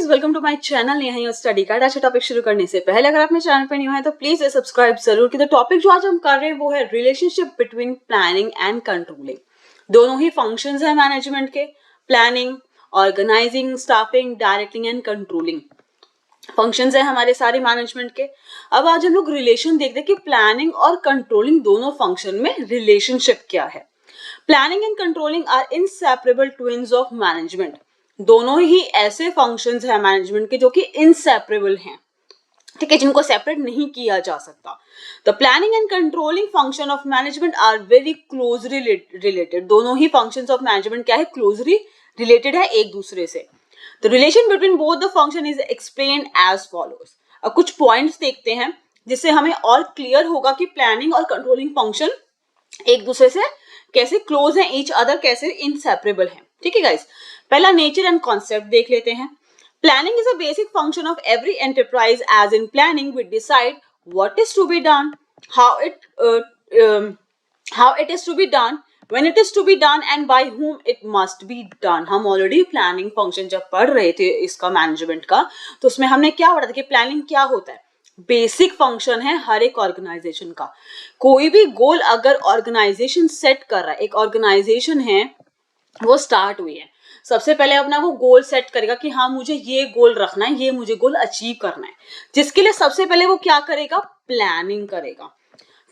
Guys, welcome to my channel. यहाँ और study card. आज टॉपिक शुरू करने से पहले अगर आप मेरे चैनल पे न्यू है तो प्लीज सब्सक्राइब जरूर की। तो टॉपिक जो आज हम कर रहे हैं वो है relationship between planning and controlling. दोनों ही फंक्शंस है मैनेजमेंट के, planning, organizing, staffing, directing and controlling functions है हमारे सारे मैनेजमेंट के। अब आज हम लोग रिलेशन देखते हैं कि प्लानिंग और कंट्रोलिंग दोनों फंक्शन में रिलेशनशिप क्या है। Planning and controlling are inseparable twins of management. दोनों ही ऐसे फंक्शंस हैं मैनेजमेंट के जो कि इनसेपरेबल हैं, ठीक है, जिनको सेपरेट नहीं किया जा सकता। The planning and controlling function of management are very closely related. दोनों ही फंक्शंस ऑफ मैनेजमेंट क्या है, क्लोजली रिलेटेड है एक दूसरे से। The relation between both the function is explained as follows. अब कुछ पॉइंट्स देखते हैं जिससे हमें और क्लियर होगा कि प्लानिंग और कंट्रोलिंग फंक्शन एक दूसरे से कैसे क्लोज है, ईच अदर कैसे इनसेपरेबल है। ठीक है गाइस, पहला नेचर एंड कॉन्सेप्ट देख लेते हैं। Planning is a basic function of every enterprise. As in planning we decide what is to be done, how it is to be done, when it is to be done and by whom it must be done। हम already planning function जब पढ़ रहे थे इसका management का, तो उसमें हमने क्या पढ़ा था कि प्लानिंग क्या होता है। बेसिक फंक्शन है हर एक ऑर्गेनाइजेशन का। कोई भी गोल अगर ऑर्गेनाइजेशन सेट कर रहा है, एक ऑर्गेनाइजेशन है वो स्टार्ट हुई है, सबसे पहले अपना वो गोल सेट करेगा कि हाँ मुझे ये गोल रखना है, ये मुझे गोल अचीव करना है, जिसके लिए सबसे पहले वो क्या करेगा, प्लानिंग करेगा।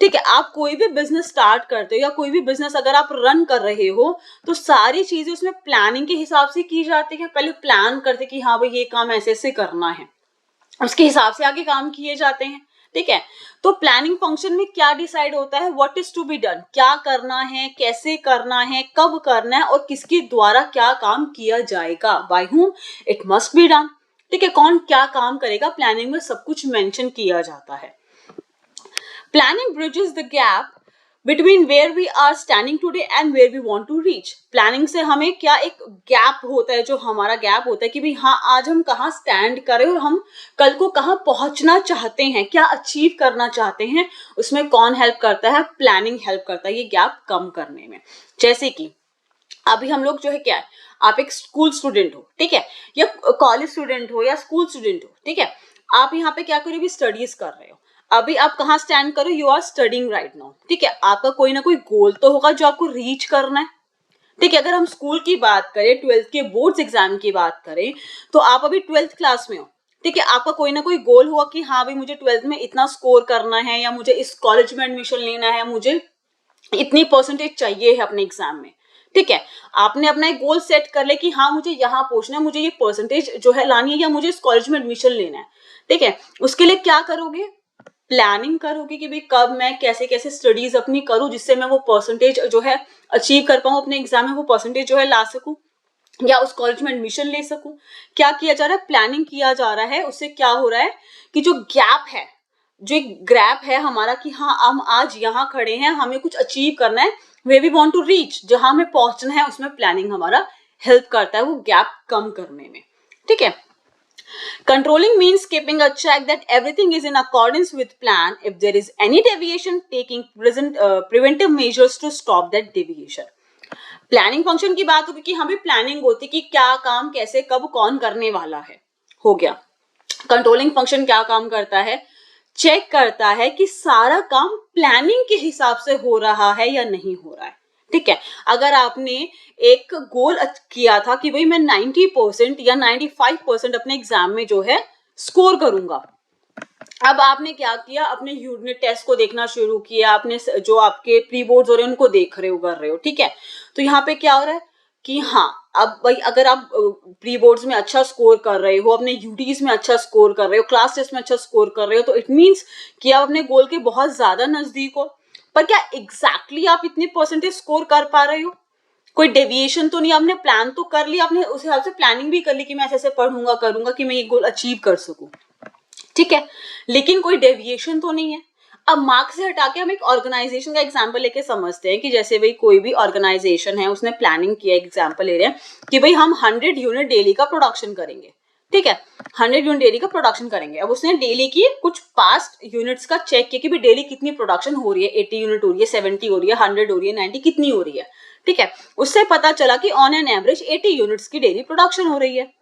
ठीक है, आप कोई भी बिजनेस स्टार्ट करते हो या कोई भी बिजनेस अगर आप रन कर रहे हो तो सारी चीजें उसमें प्लानिंग के हिसाब से की जाती है। पहले प्लान करते कि हाँ भाई ये काम ऐसे ऐसे करना है, उसके हिसाब से आगे काम किए जाते हैं। ठीक है, तो प्लानिंग फंक्शन में क्या डिसाइड होता है, what is to be done, क्या करना है, कैसे करना है, कब करना है और किसके द्वारा क्या काम किया जाएगा, by whom it must be done. ठीक है, कौन क्या काम करेगा, प्लानिंग में सब कुछ मेंशन किया जाता है। Planning bridges the gap between where we are standing today and where we want to reach. Planning से हमें क्या एक गैप होता है, जो हमारा गैप होता है कि भाई हाँ आज हम कहाँ स्टैंड करें और हम कल को कहाँ पहुंचना चाहते हैं, क्या अचीव करना चाहते हैं, उसमें कौन हेल्प करता है, प्लानिंग हेल्प करता है ये गैप कम करने में। जैसे कि अभी हम लोग जो है क्या है, आप एक स्कूल स्टूडेंट हो, ठीक है, या कॉलेज स्टूडेंट हो या स्कूल स्टूडेंट हो, ठीक है, आप यहाँ पे क्या करो, स्टडीज कर रहे हो। अभी आप कहाँ स्टैंड करो, you are studying right now. ठीक है, आपका कोई ना कोई गोल तो होगा जो आपको रीच करना है। ठीक है, अगर हम स्कूल की बात करें, 12th के बोर्ड्स एग्जाम की बात करें, तो आप अभी 12th क्लास में हो। ठीक है, आपका कोई ना कोई गोल हुआ कि हाँ भाई मुझे 12th में इतना स्कोर करना है, या मुझे इस कॉलेज में एडमिशन लेना है, मुझे इतनी परसेंटेज चाहिए है अपने एग्जाम में। ठीक है, आपने अपना एक गोल सेट कर ले कि हाँ मुझे यहाँ पहुंचना है, मुझे ये परसेंटेज जो है लानी है, या मुझे इस कॉलेज में एडमिशन लेना है। ठीक है, उसके लिए क्या करोगे, प्लानिंग करोगे कि भाई कब मैं कैसे कैसे स्टडीज अपनी करूं जिससे मैं वो परसेंटेज जो है अचीव कर पाऊं, अपने एग्जाम में वो परसेंटेज जो है ला सकूं, या उस कॉलेज में एडमिशन ले सकूं। क्या किया जा रहा है, प्लानिंग किया जा रहा है। उससे क्या हो रहा है कि जो गैप है, जो एक ग्रैप है हमारा कि हाँ हम आज यहाँ खड़े हैं, हमें कुछ अचीव करना है, way we want to reach, जहां हमें पहुंचना है, उसमें प्लानिंग हमारा हेल्प करता है वो गैप कम करने में। ठीक है, controlling means keeping a check that everything is in accordance with plan. If there is any deviation, taking preventive measures to stop that deviation. Planning function की बात होगी कि हमें प्लानिंग होती कि क्या काम कैसे कब कौन करने वाला है, हो गया। कंट्रोलिंग फंक्शन क्या काम करता है, चेक करता है कि सारा काम प्लानिंग के हिसाब से हो रहा है या नहीं हो रहा है। ठीक है, अगर आपने एक गोल किया था कि भाई मैं 90% या 95% अपने एग्जाम में जो है स्कोर करूंगा, अब आपने क्या किया, अपने यूनिट टेस्ट को देखना शुरू किया, आपने जो आपके प्री बोर्ड्स हो रहे हैं उनको देख रहे हो, कर रहे हो। ठीक है, तो यहाँ पे क्या हो रहा है कि हाँ अब भाई अगर आप प्री बोर्ड्स में अच्छा स्कोर कर रहे हो, अपने यूटीज में अच्छा स्कोर कर रहे हो, क्लास टेस्ट में अच्छा स्कोर कर रहे हो, तो इट मीन्स कि आप अपने गोल के बहुत ज्यादा नजदीक हो। पर क्या एग्जैक्टली आप इतने परसेंटेज स्कोर कर पा रहे हो, कोई डेविएशन तो नहीं, आपने प्लान तो कर लिया, आपने उस हिसाब से प्लानिंग भी कर ली कि मैं ऐसे ऐसे पढ़ूंगा करूंगा कि मैं ये गोल अचीव कर सकूं। ठीक है, लेकिन कोई डेविएशन तो नहीं है। अब मार्क्स से हटा के हम एक ऑर्गेनाइजेशन का एग्जांपल लेके समझते हैं कि जैसे भाई कोई भी ऑर्गेनाइजेशन है, उसने प्लानिंग किया, एग्जांपल ले रहे हैं कि भाई हम 100 यूनिट डेली का प्रोडक्शन करेंगे। ठीक है, 100 यूनिट डेली का प्रोडक्शन करेंगे। अब उसने डेली की कुछ पास्ट यूनिट्स का चेक किया कि भाई डेली कितनी प्रोडक्शन हो रही है, 80 यूनिट हो रही है, 70 हो रही है, 100 हो रही है, 90 कितनी हो रही है। ठीक है, उससे पता चला कि ऑन एन एवरेज 80 यूनिट्स की डेली प्रोडक्शन हो रही है।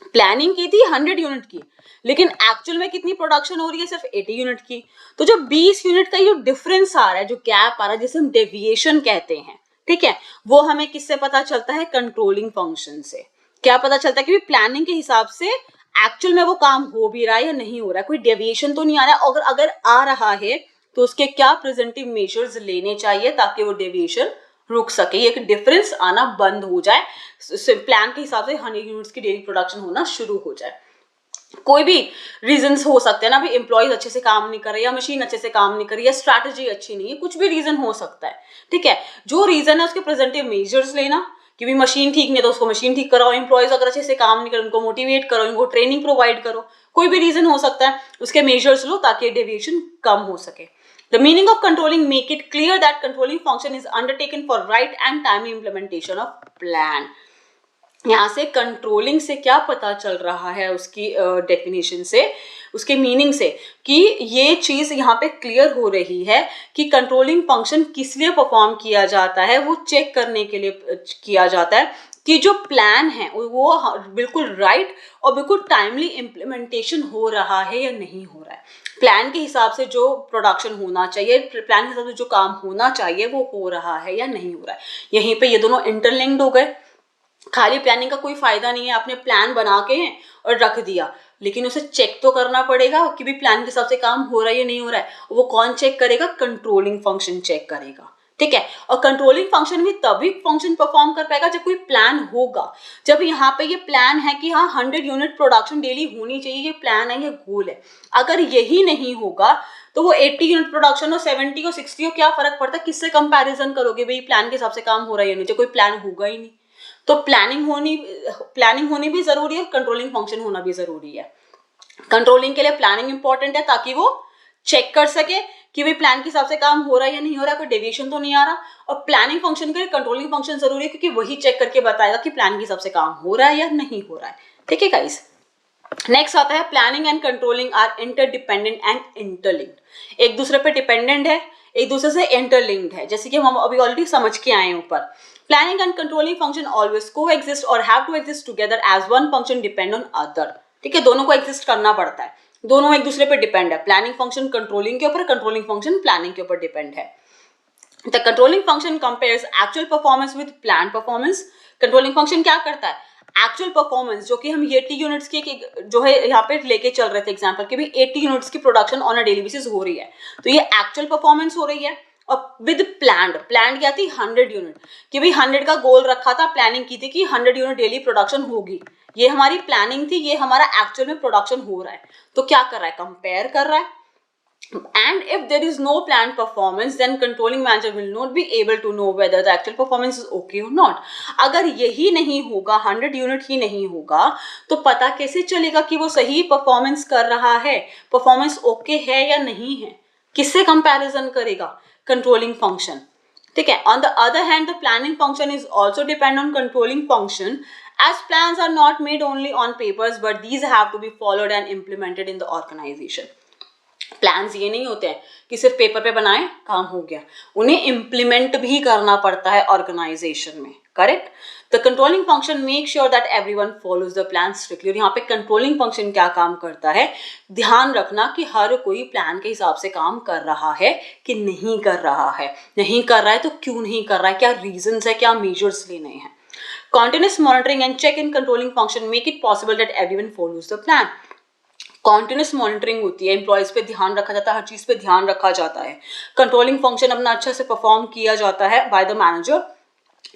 प्लानिंग की थी 100 यूनिट की, लेकिन एक्चुअल में कितनी प्रोडक्शन हो रही है, सिर्फ 80 यूनिट की। तो जो 20 यूनिट का जो डिफरेंस आ रहा है, जो गैप आ रहा है, जिसे हम डेविएशन कहते हैं, ठीक है, वो हमें किससे पता चलता है, कंट्रोलिंग फंक्शन से। क्या पता चलता है कि प्लानिंग के हिसाब से एक्चुअल में वो काम हो भी रहा है या नहीं हो रहा है, कोई डेविएशन तो नहीं आ रहा है, और अगर आ रहा है तो उसके क्या प्रिवेंटिव मेजर्स लेने चाहिए ताकि वो डेविएशन रुक सके, एक डिफरेंस आना बंद हो जाए, प्लान के हिसाब से 100 यूनिट्स की डेली प्रोडक्शन होना शुरू हो जाए। कोई भी रीजंस हो सकते हैं ना, भी एम्प्लॉयज अच्छे से काम नहीं कर रहे, या मशीन अच्छे से काम नहीं कर रही, या स्ट्रैटेजी अच्छी नहीं है, कुछ भी रीजन हो सकता है, ठीक है। जो रीजन है उसके प्रेजेंटिव मेजर्स लेना, कि भी मशीन ठीक नहीं है तो उसको मशीन ठीक कराओ, एम्प्लॉयज अगर अच्छे से काम नहीं कर रहे उनको मोटिवेट करो, उनको ट्रेनिंग प्रोवाइड करो, कोई भी रीजन हो सकता है, उसके मेजर्स लो ताकि डेविएशन कम हो सके। The meaning of controlling make it clear that controlling function is undertaken for right and timely implementation of plan. यहाँ से कंट्रोलिंग से क्या पता चल रहा है, उसकी डेफिनेशन से, उसके मीनिंग से, कि ये चीज यहाँ पे क्लियर हो रही है कि कंट्रोलिंग फंक्शन किस लिए परफॉर्म किया जाता है, वो चेक करने के लिए किया जाता है कि जो प्लान है वो बिल्कुल राइट और बिल्कुल टाइमली इम्प्लीमेंटेशन हो रहा है या नहीं हो रहा है, प्लान के हिसाब से जो प्रोडक्शन होना चाहिए, प्लान के हिसाब से जो काम होना चाहिए वो हो रहा है या नहीं हो रहा है। यहीं पे ये दोनों इंटरलिंक्ड हो गए। खाली प्लानिंग का कोई फायदा नहीं है, आपने प्लान बना के हैं और रख दिया, लेकिन उसे चेक तो करना पड़ेगा कि भी प्लान के हिसाब से काम हो रहा है या नहीं हो रहा है। वो कौन चेक करेगा, कंट्रोलिंग फंक्शन चेक करेगा, ठीक है। और कंट्रोलिंग फंक्शन भी तभी फंक्शन परफॉर्म कर पाएगा जब कोई प्लान होगा, जब यहाँ पे ये प्लान है कि हाँ 100 यूनिट प्रोडक्शन डेली होनी चाहिए, ये प्लान है, ये गोल है। अगर यही नहीं होगा तो वो 80 यूनिट प्रोडक्शन हो, 70 हो, 60 हो, क्या फर्क पड़ता है, किससे कंपैरिजन करोगे, भाई प्लान के हिसाब से काम हो रहा है या नहीं, जब कोई प्लान होगा ही नहीं। तो प्लानिंग होनी भी जरूरी है, कंट्रोलिंग फंक्शन होना भी जरूरी है। कंट्रोलिंग के लिए प्लानिंग इंपॉर्टेंट है ताकि वो चेक कर सके कि भाई प्लान के हिसाब से काम हो रहा है या नहीं हो रहा है, कोई डेविएशन तो नहीं आ रहा। और प्लानिंग फंक्शन के लिए कंट्रोलिंग फंक्शन जरूरी है, क्योंकि वही चेक करके बताएगा कि प्लान के हिसाब से काम हो रहा है या नहीं हो रहा है, ठीक है गाइस। नेक्स्ट आता है planning and controlling are interdependent and interlinked. एक दूसरे पे डिपेंडेंट है, एक दूसरे से इंटरलिंक्ड है, जैसे कि हम अभी ऑलरेडी समझ के आए हैं ऊपर। Planning and controlling function always coexist और have to exist together as one function depend on other, ठीक है। दोनों को एग्जिस्ट करना पड़ता है, दोनों एक दूसरे पे डिपेंड है। प्लानिंग फंक्शन कंट्रोलिंग के ऊपर, कंट्रोलिंग फंक्शन प्लानिंग के ऊपर डिपेंड है। The controlling function compares actual performance with plan performance. Controlling function क्या करता है, एक्चुअल परफॉर्मेंस जो कि हम 80 यूनिट्स की जो है यहाँ पे लेके चल रहे थे एग्जांपल कि भी 80 यूनिट्स की production on a daily basis हो रही है, तो ये एक्चुअल परफॉर्मेंस हो रही है। और विद प्लान क्या थी, 100 यूनिट, कि भाई 100 का गोल रखा था, प्लानिंग की थी कि 100 यूनिट डेली प्रोडक्शन होगी, ये हमारी प्लानिंग थी, ये हमारा एक्चुअल में प्रोडक्शन हो रहा है। तो क्या कर रहा है, कंपेयर कर रहा है। And if there is no planned performance, then controlling manager will not be able to know whether the actual performance is okay or not. अगर यही नहीं होगा, 100 यूनिट ही नहीं होगा, तो पता कैसे चलेगा कि वो सही परफॉर्मेंस कर रहा है, परफॉर्मेंस ओके है या नहीं है, किससे कंपैरिजन करेगा, कंट्रोलिंग फंक्शन, ठीक है। On the other hand the planning function is also depend on controlling function, as plans are not made only on papers but these have to be followed and implemented in the organization. Plans ये नहीं होते हैं कि सिर्फ paper पे बनाए काम हो गया, उन्हें इम्प्लीमेंट भी करना पड़ता है ऑर्गेनाइजेशन में, correct. The controlling function make sure that everyone follows the plan strictly. यहाँ पे कंट्रोलिंग फंक्शन क्या काम करता है, ध्यान रखना कि हर कोई प्लान के हिसाब से काम कर रहा है कि नहीं कर रहा है, नहीं कर रहा है तो क्यों नहीं कर रहा है, क्या रीजंस है, क्या मेजर्स लेने हैं। Continuous monitoring and check in controlling function make it possible that everyone follows the plan. Continuous monitoring होती है, एम्प्लॉयज पे ध्यान रखा जाता है, हर चीज पे ध्यान रखा जाता है। कंट्रोलिंग फंक्शन अपना अच्छे से परफॉर्म किया जाता है बाय द मैनेजर,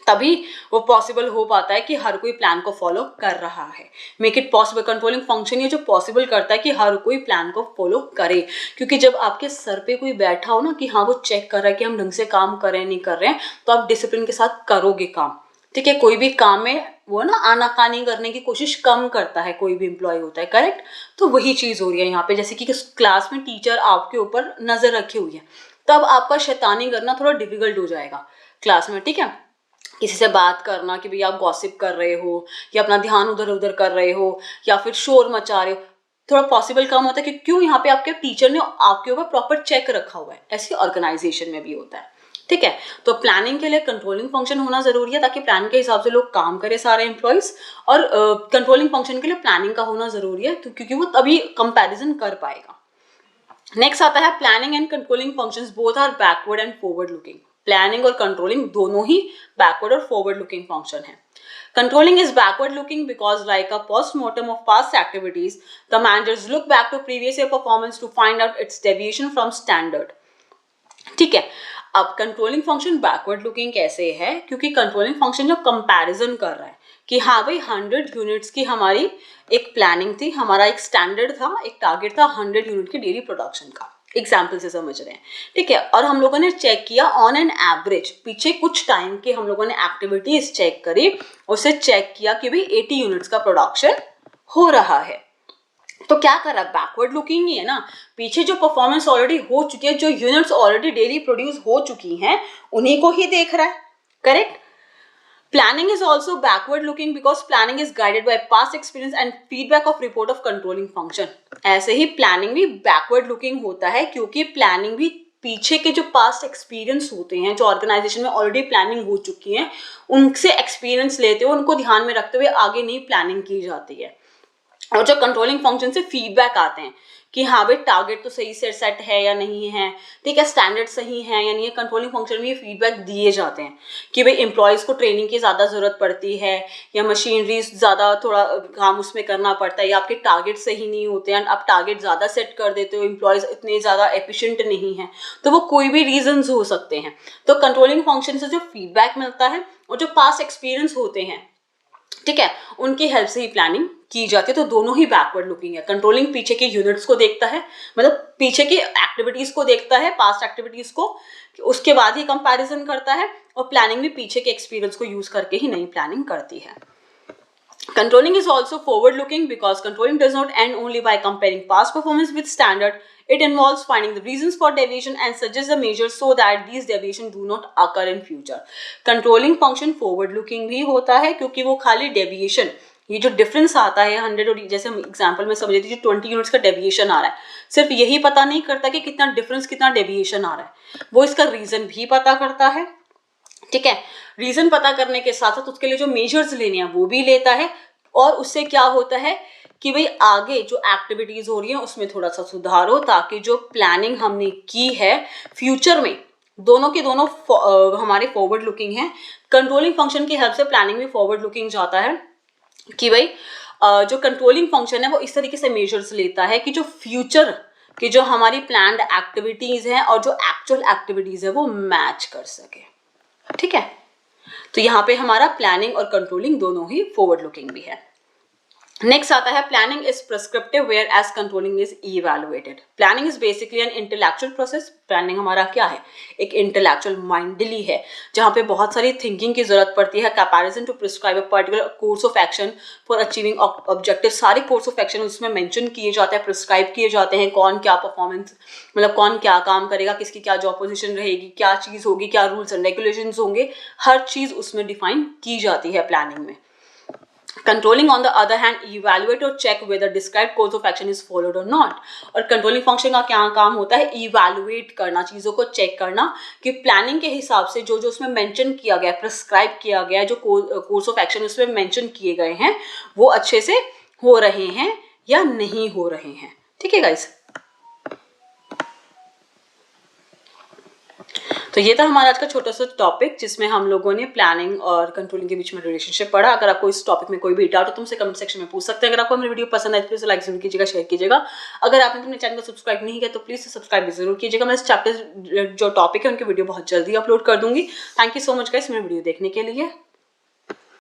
तभी वो पॉसिबल हो पाता है कि हर कोई प्लान को फॉलो कर रहा है। Make it possible, controlling function ये जो पॉसिबल करता है कि हर कोई प्लान को फॉलो करे, क्योंकि जब आपके सर पे कोई बैठा हो ना कि हाँ वो चेक कर रहा है कि हम ढंग से काम कर रहे हैं नहीं कर रहे हैं, तो आप डिसिप्लिन के साथ करोगे काम, ठीक है। कोई भी काम में वो ना आनाकानी करने की कोशिश कम करता है, कोई भी एम्प्लॉय होता है, करेक्ट। तो वही चीज हो रही है यहाँ पे, जैसे कि क्लास में टीचर आपके ऊपर नजर रखी हुई है, तब आपका शैतानी करना थोड़ा डिफिकल्ट हो जाएगा क्लास में, ठीक है। किसी से बात करना कि भाई आप गॉसिप कर रहे हो या अपना ध्यान उधर उधर कर रहे हो या फिर शोर मचा रहे हो, थोड़ा पॉसिबल कम होता है कि क्यों, यहाँ पे आपके टीचर ने आपके ऊपर प्रॉपर चेक रखा हुआ है। ऐसे ऑर्गेनाइजेशन में भी होता है, ठीक है, तो प्लानिंग के लिए कंट्रोलिंग फंक्शन होना जरूरी है ताकि प्लान के हिसाब से लोग काम करें सारे एम्प्लॉइज, और कंट्रोलिंग फंक्शन के लिए प्लानिंग का होना जरूरी है क्योंकि वो तभी कंपैरिजन कर पाएगा। नेक्स्ट आता है planning and controlling functions both are backward and forward looking. Planning और कंट्रोलिंग दोनों ही बैकवर्ड और फॉरवर्ड लुकिंग फंक्शन है। Controlling is backward looking because, like a post-mortem of past activities, the managers look back to previous year performance to find out its deviation from standard. ठीक है, अब controlling function backward looking कैसे है, क्योंकि controlling function जो comparison कर रहा है कि हाँ भाई 100 यूनिट्स की हमारी एक प्लानिंग थी, हमारा एक स्टैंडर्ड था, एक टारगेट था 100 यूनिट की डेली प्रोडक्शन का, एग्जाम्पल से समझ रहे हैं, ठीक है। और हम लोगों ने चेक किया ऑन एन एवरेज, पीछे कुछ टाइम की हम लोगों ने एक्टिविटीज चेक करी, उससे चेक किया कि भाई 80 यूनिट्स का प्रोडक्शन हो रहा है। तो क्या कर रहा है, बैकवर्ड लुकिंग ही है ना, पीछे जो परफॉर्मेंस ऑलरेडी हो चुकी है, जो यूनिट्स ऑलरेडी डेली प्रोड्यूस हो चुकी हैं, उन्हीं को ही देख रहा है, correct. Planning is also backward looking because planning is guided by past experience and feedback of report of controlling function. ऐसे ही planning भी backward looking होता है क्योंकि planning भी पीछे के जो past experience होते हैं, जो organization में already planning हो चुकी है, उनसे experience लेते हुए, उनको ध्यान में रखते हुए आगे नई planning की जाती है। और जो कंट्रोलिंग फंक्शन से फीडबैक आते हैं कि हाँ भाई टारगेट तो सही से सेट है या नहीं है, ठीक है, स्टैंडर्ड सही है या नहीं है, कंट्रोलिंग फंक्शन में ये फीडबैक दिए जाते हैं कि भाई एम्प्लॉयज को ट्रेनिंग की ज़्यादा ज़रूरत पड़ती है, या मशीनरी ज़्यादा थोड़ा काम उसमें करना पड़ता है, या आपके टारगेट सही नहीं होते हैं, आप टारगेट ज़्यादा सेट कर देते हो, एम्प्लॉयज इतने ज़्यादा एफिशिएंट नहीं है, तो वो कोई भी रीजंस हो सकते हैं। तो कंट्रोलिंग फंक्शन से जो फीडबैक मिलता है और जो पास्ट एक्सपीरियंस होते हैं, ठीक है, उनकी हेल्प से ही प्लानिंग की जाती है। तो दोनों ही बैकवर्ड लुकिंग है। कंट्रोलिंग पीछे के यूनिट्स को देखता है, मतलब पीछे की एक्टिविटीज को देखता है, पास्ट एक्टिविटीज को, उसके बाद ही कंपैरिजन करता है, और प्लानिंग भी पीछे के एक्सपीरियंस को यूज करके ही नई प्लानिंग करती है। Controlling is also forward-looking because controlling does not end only by comparing past performance with standard. It involves finding the reasons for deviation and suggests the measures so that these deviations do not occur in future. Controlling function forward-looking भी होता है क्योंकि वो खाली deviation, ये जो difference आता है 100 और जैसे हम एग्जांपल में समझ लीजिए 20 यूनिट्स का डेविएशन आ रहा है, सिर्फ यही पता नहीं करता कि कितना डिफरेंस, कितना डेविएशन आ रहा है, वो इसका रीजन भी पता करता है, ठीक है। रीजन पता करने के साथ साथ उसके लिए जो मेजर्स लेने हैं वो भी लेता है, और उससे क्या होता है कि भाई आगे जो एक्टिविटीज हो रही है उसमें थोड़ा सा सुधार हो, ताकि जो प्लानिंग हमने की है फ्यूचर में, दोनों के दोनों हमारे फॉरवर्ड लुकिंग है। कंट्रोलिंग फंक्शन की हेल्प से प्लानिंग भी फॉरवर्ड लुकिंग जाता है कि भाई जो कंट्रोलिंग फंक्शन है वो इस तरीके से मेजर्स लेता है कि जो फ्यूचर की जो हमारी प्लान्ड एक्टिविटीज हैं और जो एक्चुअल एक्टिविटीज है वो मैच कर सके, ठीक है। तो यहाँ पे हमारा प्लानिंग और कंट्रोलिंग दोनों ही फॉरवर्ड लुकिंग भी है। नेक्स्ट आता है planning is prescriptive whereas controlling is evaluated. Planning is basically an intellectual process. Planning हमारा क्या है, एक इंटेलेक्चुअल माइंडली है, जहाँ पे बहुत सारी थिंकिंग की जरूरत पड़ती है। Comparison to prescribe a particular course of action for achieving objective. सारे कोर्स ऑफ एक्शन उसमें मेंशन किए जाते हैं, प्रिस्क्राइब किए जाते हैं, कौन क्या परफॉर्मेंस, मतलब कौन क्या काम करेगा, किसकी क्या जॉब पोजीशन रहेगी, क्या चीज़ होगी, क्या रूल्स एंड रेगुलेशंस होंगे, हर चीज़ उसमें डिफाइन की जाती है प्लानिंग में। Controlling on the other hand evaluate or check whether described course of action is followed or not। और कंट्रोलिंग फंक्शन का क्या काम होता है, इवैल्यूएट करना, चीज़ों को चेक करना कि प्लानिंग के हिसाब से जो जो उसमें मेंशन किया गया, प्रिस्क्राइब किया गया, जो कोर्स ऑफ एक्शन उसमें मेंशन किए गए हैं वो अच्छे से हो रहे हैं या नहीं हो रहे हैं, ठीक है गाइस। तो ये था हमारा आज का छोटा सा टॉपिक जिसमें हम लोगों ने प्लानिंग और कंट्रोलिंग के बीच में रिलेशनशिप पढ़ा। अगर आपको इस टॉपिक में कोई भी डाउट हो तुमसे कमेंट सेक्शन में पूछ सकते हैं। अगर आपको मेरी वीडियो पसंद आए तो प्लीज लाइक जरूर कीजिएगा, शेयर कीजिएगा। अगर आपने अपने चैनल को सब्सक्राइब नहीं किया तो प्लीज सब्सक्राइब भी जरूर कीजिएगा। मैं इस चैप्टर जो टॉपिक है उनकी वीडियो बहुत जल्दी अपलोड कर दूंगी। Thank you so much guys मेरी वीडियो देखने के लिए।